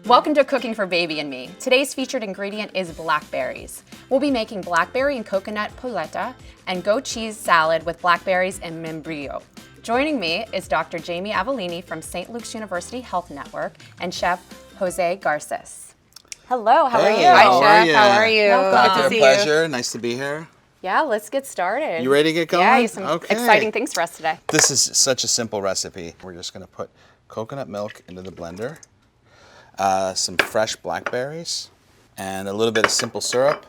Welcome to Cooking for Baby and Me. Today's featured ingredient is blackberries. We'll be making blackberry and coconut polenta and goat cheese salad with blackberries and membrillo. Joining me is Dr. Jamie Avellini from St. Luke's University Health Network and Chef Jose Garces. Hello, how are you? Hi, Chef. How are you? Welcome. Good to see Pleasure. Nice to be here. Yeah, let's get started. You ready to get going? Yeah, you have some Okay. exciting things for us today. This is such a simple recipe. We're just going to put coconut milk into the blender, some fresh blackberries, and a little bit of simple syrup.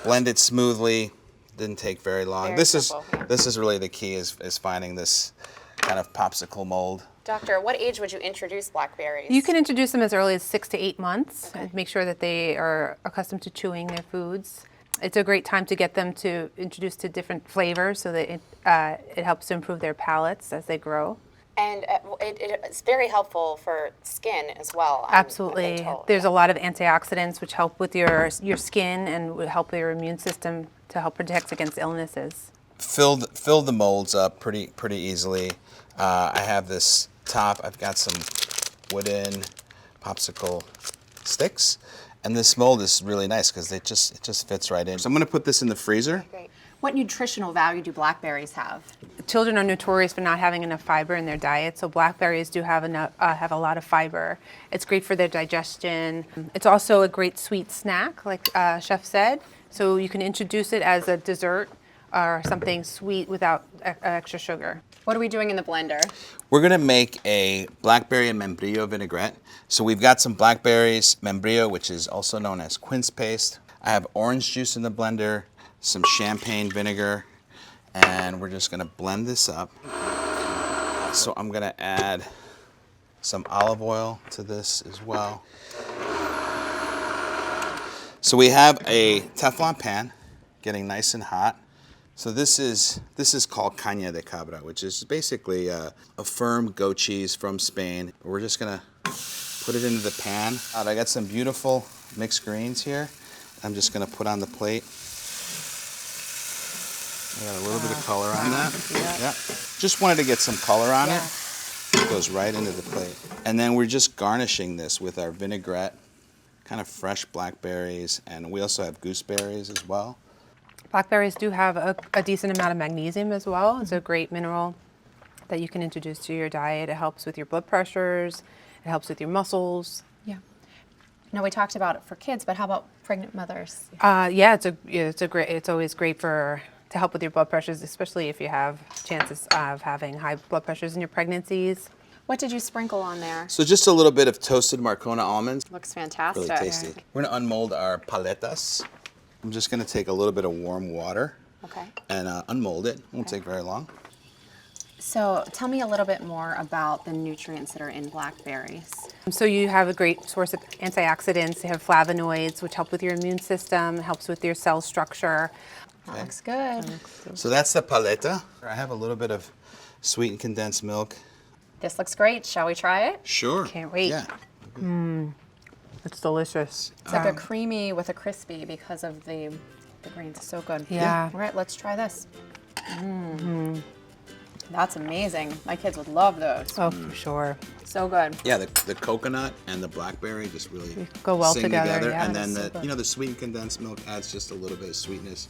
Blend it smoothly. Didn't take very long. Very This simple, yeah. is really the key is finding this kind of popsicle mold. Doctor, at what age would you introduce blackberries? You can introduce them as early as 6 to 8 months Okay. and make sure that they are accustomed to chewing their foods. It's a great time to get them to introduce to different flavors so that it helps to improve their palates as they grow. And it's very helpful for skin as well. Absolutely. There's a lot of antioxidants which help with your skin and would help your immune system to help protect against illnesses. Fill the molds up pretty easily. I have this top. I've got some wooden popsicle sticks, and this mold is really nice because it just fits right in. So I'm going to put this in the freezer. Great. What nutritional value do blackberries have? Children are notorious for not having enough fiber in their diet, so blackberries do have a lot of fiber. It's great for their digestion. It's also a great sweet snack, like Chef said. So you can introduce it as a dessert or something sweet without extra sugar. What are we doing in the blender? We're going to make a blackberry and membrillo vinaigrette. So we've got some blackberries, membrillo, which is also known as quince paste. I have orange juice in the blender, some champagne vinegar, and we're just going to blend this up. So I'm going to add some olive oil to this as well. So we have a Teflon pan getting nice and hot. So this is called caña de cabra, which is basically a firm goat cheese from Spain. We're just gonna put it into the pan. I got some beautiful mixed greens here. I'm just gonna put on the plate. I got a little bit of color on that. Yeah. Just wanted to get some color on it. It goes right into the plate. And then we're just garnishing this with our vinaigrette, kind of fresh blackberries, and we also have gooseberries as well. Blackberries do have a decent amount of magnesium as well. It's a great mineral that you can introduce to your diet. It helps with your blood pressures. It helps with your muscles. Yeah. Now we talked about it for kids, but how about pregnant mothers? Yeah, it's always great to help with your blood pressures, especially if you have chances of having high blood pressures in your pregnancies. What did you sprinkle on there? So just a little bit of toasted Marcona almonds. Looks fantastic. Really tasty. We're gonna unmold our paletas. I'm just gonna take a little bit of warm water Okay. and unmold it. Won't take very long. So tell me a little bit more about the nutrients that are in blackberries. So you have a great source of antioxidants. They have flavonoids, which help with your immune system, helps with your cell structure. That looks good. So that's the paleta. I have a little bit of sweetened condensed milk. This looks great. Shall we try it? Sure. Can't wait. Yeah. It's delicious. It's like a creamy with a crispy because of the greens. So good. Yeah. All right, let's try this. That's amazing. My kids would love those. Oh, for sure. So good. Yeah, the coconut and the blackberry just really Go well sing together, yeah. and then So good. the sweetened condensed milk adds just a little bit of sweetness